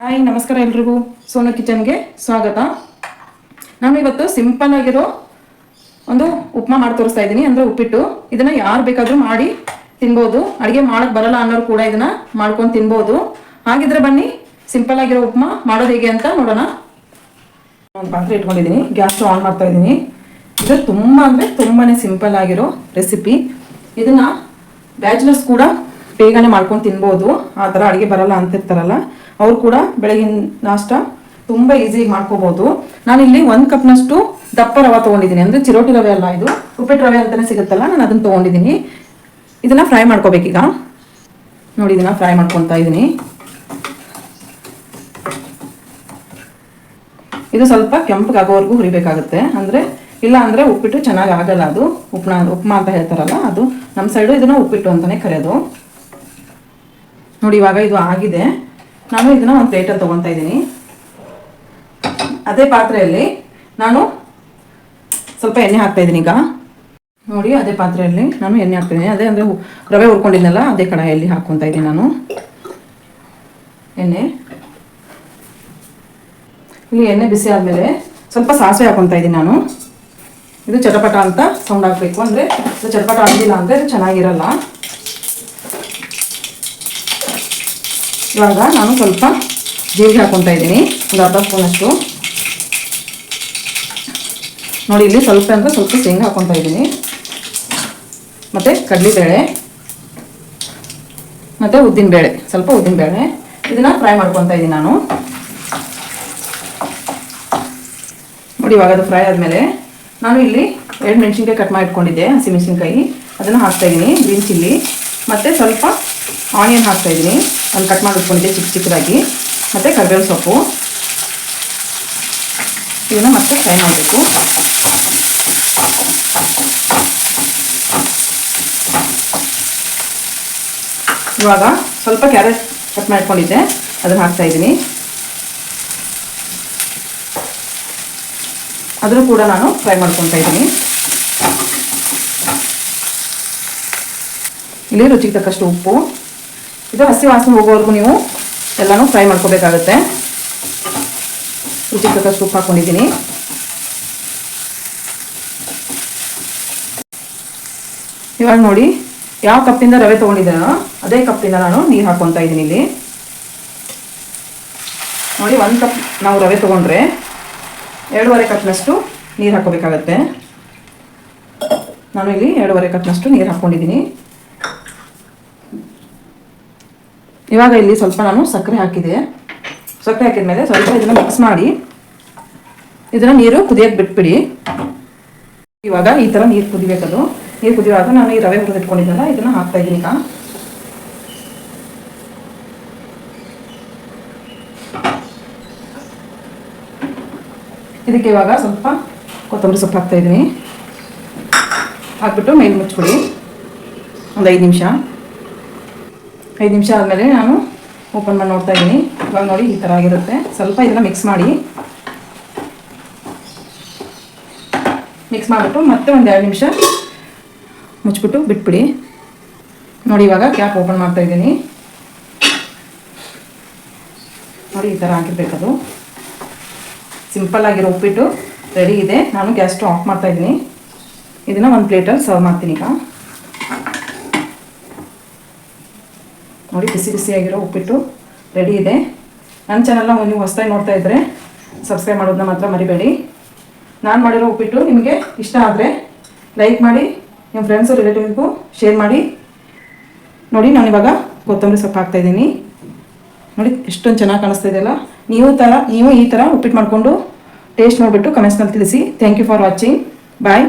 Hi ನಮಸ್ಕಾರ ಎಲ್ರಿಗೂ ಸೋನು ಕಿಚನ್ಗೆ ಸ್ವಾಗತ. ನಾನು ಇವತ್ತು ಸಿಂಪಲ್ ಆಗಿರೋ ಒಂದು ಉಪ್ಮಾ ಮಾಡಿ ತೋರಿಸ್ತಾ ಇದ್ದೀನಿ, ಅಂದರೆ ಉಪ್ಪಿಟ್ಟು. ಇದನ್ನ ಯಾರು ಬೇಕಾದರೂ ಮಾಡಿ ತಿನ್ಬೋದು. ಅಡುಗೆ ಮಾಡಕ್ಕೆ ಬರಲ್ಲ ಅನ್ನೋರು ಕೂಡ ಇದನ್ನ ಮಾಡ್ಕೊಂಡು ತಿನ್ಬೋದು. ಹಾಗಿದ್ರೆ ಬನ್ನಿ ಸಿಂಪಲ್ ಆಗಿರೋ ಉಪ್ಮಾ ಮಾಡೋದು ಹೇಗೆ ಅಂತ ನೋಡೋಣ. ಒಂದು ಪಾತ್ರೆ ಇಟ್ಕೊಂಡಿದ್ದೀನಿ, ಗ್ಯಾಸ್ ಆನ್ ಮಾಡ್ತಾ ಇದ್ದೀನಿ. ಇದು ತುಂಬ ಅಂದರೆ ತುಂಬಾ ಸಿಂಪಲ್ ಆಗಿರೋ ರೆಸಿಪಿ. ಇದನ್ನ ಬ್ಯಾಚುಲರ್ಸ್ ಕೂಡ ಬೇಗನೆ ಮಾಡ್ಕೊಂಡು ತಿನ್ಬೋದು. ಆ ಥರ ಅಡುಗೆ ಬರಲ್ಲ ಅಂತಿರ್ತಾರಲ್ಲ ಅವ್ರು ಕೂಡ ಬೆಳಗಿನ ನಾಷ್ಟ ತುಂಬ ಈಸಿಯಾಗಿ ಮಾಡ್ಕೋಬೋದು. ನಾನಿಲ್ಲಿ 1 ಕಪ್ನಷ್ಟು ದಪ್ಪ ರವೆ ತೊಗೊಂಡಿದ್ದೀನಿ, ಅಂದರೆ ಚಿರೋಟಿ ರವೆ ಅಲ್ಲ, ಇದು ಉಪ್ಪಿಟ್ಟು ರವೆ ಅಂತಲೇ ಸಿಗುತ್ತಲ್ಲ, ನಾನು ಅದನ್ನು ತೊಗೊಂಡಿದ್ದೀನಿ. ಇದನ್ನು ಫ್ರೈ ಮಾಡ್ಕೋಬೇಕೀಗ. ನೋಡಿ, ಇದನ್ನು ಫ್ರೈ ಮಾಡ್ಕೊತಾ ಇದ್ದೀನಿ. ಇದು ಸ್ವಲ್ಪ ಕೆಂಪಗಾಗೋವರೆಗೂ ಹುರಿಬೇಕಾಗುತ್ತೆ, ಅಂದರೆ ಇಲ್ಲ ಅಂದರೆ ಉಪ್ಪಿಟ್ಟು ಚೆನ್ನಾಗಿ ಆಗಲ್ಲ. ಅದು ಉಪ್ಮಾ ಅಂತ ಹೇಳ್ತಾರಲ್ಲ, ಅದು ನಮ್ಮ ಸೈಡು ಇದನ್ನು ಉಪ್ಪಿಟ್ಟು ಅಂತಲೇ ಕರೆಯೋದು. ನೋಡಿ, ಇವಾಗ ಇದು ಆಗಿದೆ. ನಾನು ಇದನ್ನು ಒಂದು ಪ್ಲೇಟಲ್ಲಿ ತೊಗೊತಾ ಇದ್ದೀನಿ. ಅದೇ ಪಾತ್ರೆಯಲ್ಲಿ ನಾನು ಸ್ವಲ್ಪ ಎಣ್ಣೆ ಹಾಕ್ತಾ ಇದ್ದೀನಿ ಈಗ. ನೋಡಿ, ಅದೇ ಪಾತ್ರೆಯಲ್ಲಿ ನಾನು ಎಣ್ಣೆ ಹಾಕ್ತಿದ್ದೀನಿ. ಅದೇ ಅಂದರೆ ರವೆ ಹುರ್ಕೊಂಡಿದ್ನಲ್ಲ, ಅದೇ ಕಡಾಯಲ್ಲಿ ಹಾಕ್ಕೊತಾ ಇದ್ದೀನಿ ನಾನು ಎಣ್ಣೆ. ಇಲ್ಲಿ ಎಣ್ಣೆ ಬಿಸಿ ಆದಮೇಲೆ ಸ್ವಲ್ಪ ಸಾಸಿವೆ ಹಾಕ್ಕೊತಾ ಇದ್ದೀನಿ ನಾನು. ಇದು ಚಟಪಟ ಅಂತ ಸೌಂಡ್ ಆಗಬೇಕು, ಅಂದರೆ ಇದು ಚಟಪಟ ಆಗಿಲ್ಲ ಅಂದರೆ ಇದು ಚೆನ್ನಾಗಿರಲ್ಲ. ಇವಾಗ ನಾನು ಸ್ವಲ್ಪ ಜೀರಿಗೆ ಹಾಕ್ಕೊತಾ ಇದ್ದೀನಿ, ಒಂದು ಅರ್ಧ ಸ್ಪೂನಷ್ಟು. ನೋಡಿ, ಇಲ್ಲಿ ಸ್ವಲ್ಪ ಅಂದರೆ ಸ್ವಲ್ಪ ಶೇಂಗಾ ಹಾಕ್ಕೊತಾ ಇದ್ದೀನಿ, ಮತ್ತು ಕಡಲೆಬೇಳೆ ಮತ್ತು ಉದ್ದಿನಬೇಳೆ, ಸ್ವಲ್ಪ ಉದ್ದಿನಬೇಳೆ. ಇದನ್ನು ಫ್ರೈ ಮಾಡ್ಕೊತಾ ಇದ್ದೀನಿ ನಾನು. ನೋಡಿ, ಇವಾಗ ಅದು ಫ್ರೈ ಆದಮೇಲೆ ನಾನು ಇಲ್ಲಿ 2 ಮೆಣಸಿನ್ಕಾಯಿ ಕಟ್ ಮಾಡಿ ಇಟ್ಕೊಂಡಿದ್ದೆ, ಹಸಿಮೆಣಸಿನ್ಕಾಯಿ, ಅದನ್ನು ಹಾಕ್ತಾಯಿದ್ದೀನಿ. ಗ್ರೀನ್ ಚಿಲ್ಲಿ ಮತ್ತು ಸ್ವಲ್ಪ ಆನಿಯನ್ ಹಾಕ್ತಾಯಿದ್ದೀನಿ, ಅಲ್ಲಿ ಕಟ್ ಮಾಡಿ ಇಟ್ಕೊಂಡಿದ್ದೆ ಚಿಕ್ಕ ಚಿಕ್ಕದಾಗಿ, ಮತ್ತು ಕರಿಬೇವು ಸೊಪ್ಪು. ಇದನ್ನು ಮತ್ತೆ ಫ್ರೈ ಮಾಡಬೇಕು. ಇವಾಗ ಸ್ವಲ್ಪ ಕ್ಯಾರೆಟ್ ಕಟ್ ಮಾಡ್ಕೊಂಡಿದ್ದೆ, ಅದನ್ನು ಹಾಕ್ತಾಯಿದ್ದೀನಿ. ಅದನ್ನು ಕೂಡ ನಾನು ಫ್ರೈ ಮಾಡ್ಕೊತಾ ಇದ್ದೀನಿ. ಇಲ್ಲಿ ರುಚಿಗೆ ತಕ್ಕಷ್ಟು ಉಪ್ಪು. ಇದು ಹಸಿ ವಾಸನೆ ಹೋಗೋವರೆಗೂ ನೀವು ಎಲ್ಲನೂ ಫ್ರೈ ಮಾಡ್ಕೋಬೇಕಾಗುತ್ತೆ. ರುಚಿಗೆ ತಕ್ಕಷ್ಟು ಉಪ್ಪು ಹಾಕ್ಕೊಂಡಿದ್ದೀನಿ. ಇವಾಗ ನೋಡಿ, ಯಾವ ಕಪ್ಪಿಂದ ರವೆ ತೊಗೊಂಡಿದ್ದೀನೋ ಅದೇ ಕಪ್ಪಿಂದ ನಾನು ನೀರು ಹಾಕ್ಕೊತಾ ಇದ್ದೀನಿ ಇಲ್ಲಿ. ನೋಡಿ, 1 ಕಪ್ ನಾವು ರವೆ ತೊಗೊಂಡ್ರೆ 2.5 ಕಪ್ನಷ್ಟು ನೀರು ಹಾಕ್ಕೋಬೇಕಾಗತ್ತೆ. ನಾನು ಇಲ್ಲಿ 2.5 ಕಪ್ನಷ್ಟು ನೀರು ಹಾಕ್ಕೊಂಡಿದ್ದೀನಿ. ಇವಾಗ ಇಲ್ಲಿ ಸ್ವಲ್ಪ ನಾನು ಸಕ್ಕರೆ ಹಾಕಿದೆ. ಸಕ್ಕರೆ ಹಾಕಿದ ಮೇಲೆ ಸ್ವಲ್ಪ ಇದನ್ನು ಮಿಕ್ಸ್ ಮಾಡಿ ಇದನ್ನು ನೀರು ಕುದಿಯೋಕ್ಕೆ ಬಿಟ್ಬಿಡಿ. ಇವಾಗ ಈ ಥರ ನೀರು ಕುದಿಬೇಕದು. ನೀರು ಕುದಿಯುವಾಗ ನಾನು ಈ ರವೆ ಹುರಿದಿಟ್ಕೊಂಡಿದ್ದೆನಲ್ಲ, ಇದನ್ನು ಹಾಕ್ತಾ ಇದ್ದೀನಿ ಈಗ. ಇದಕ್ಕೆ ಇವಾಗ ಸ್ವಲ್ಪ ಕೊತ್ತಂಬರಿ ಸೊಪ್ಪು ಹಾಕ್ತಾ ಇದ್ದೀನಿ. ಹಾಕ್ಬಿಟ್ಟು ಮೇಲೆ ಮುಚ್ಚಿಬಿಡಿ ಒಂದು 5 ನಿಮಿಷ. 5 ನಿಮಿಷ ಆದಮೇಲೆ ನಾನು ಓಪನ್ ಮಾಡಿ ನೋಡ್ತಾ ಇದ್ದೀನಿ. ಇವಾಗ ನೋಡಿ, ಈ ಥರ ಆಗಿರುತ್ತೆ. ಸ್ವಲ್ಪ ಇದನ್ನು ಮಿಕ್ಸ್ ಮಾಡಿಬಿಟ್ಟು ಮತ್ತೆ ಒಂದು 2 ನಿಮಿಷ ಮುಚ್ಚಿಬಿಟ್ಟು ಬಿಟ್ಬಿಡಿ. ನೋಡಿ, ಇವಾಗ ಕ್ಯಾಪ್ ಓಪನ್ ಮಾಡ್ತಾ ಇದ್ದೀನಿ. ನೋಡಿ, ಈ ಥರ ಆಗಿರ್ಬೇಕದು. ಸಿಂಪಲ್ ಆಗಿರೋ ಉಪ್ಪಿಟ್ಟು ರೆಡಿ ಇದೆ. ನಾನು ಗ್ಯಾಸ್ ಸ್ಟವ್ ಆಫ್ ಮಾಡ್ತಾ ಇದ್ದೀನಿ. ಇದನ್ನು ಒಂದು ಪ್ಲೇಟಲ್ಲಿ ಸರ್ವ್ ಮಾಡ್ತೀನಿ ಈಗ. ನೋಡಿ, ಬಿಸಿ ಬಿಸಿಯಾಗಿರೋ ಉಪ್ಪಿಟ್ಟು ರೆಡಿ ಇದೆ. ನನ್ನ ಚಾನಲ್ನ ನೀವು ಹೊಸದಾಗಿ ನೋಡ್ತಾ ಇದ್ದರೆ ಸಬ್ಸ್ಕ್ರೈಬ್ ಮಾಡೋದನ್ನ ಮಾತ್ರ ಮರಿಬೇಡಿ. ನಾನು ಮಾಡಿರೋ ಉಪ್ಪಿಟ್ಟು ನಿಮಗೆ ಇಷ್ಟ ಆದರೆ ಲೈಕ್ ಮಾಡಿ, ನಿಮ್ಮ ಫ್ರೆಂಡ್ಸು ರಿಲೇಟಿವ್ಗೂ ಶೇರ್ ಮಾಡಿ. ನೋಡಿ, ನಾನಿವಾಗ ಕೊತ್ತಂಬರಿ ಸೊಪ್ಪು ಹಾಕ್ತಾಯಿದ್ದೀನಿ. ನೋಡಿ, ಎಷ್ಟೊಂದು ಚೆನ್ನಾಗಿ ಕಾಣಿಸ್ತಾ ಇದೆಯಲ್ಲ. ನೀವು ಈ ಥರ ಉಪ್ಪಿಟ್ಟು ಮಾಡಿಕೊಂಡು ಟೇಸ್ಟ್ ನೋಡಿಬಿಟ್ಟು ಕಮೆಂಟ್ಸ್ನಲ್ಲಿ ತಿಳಿಸಿ. Thank you for watching. Bye.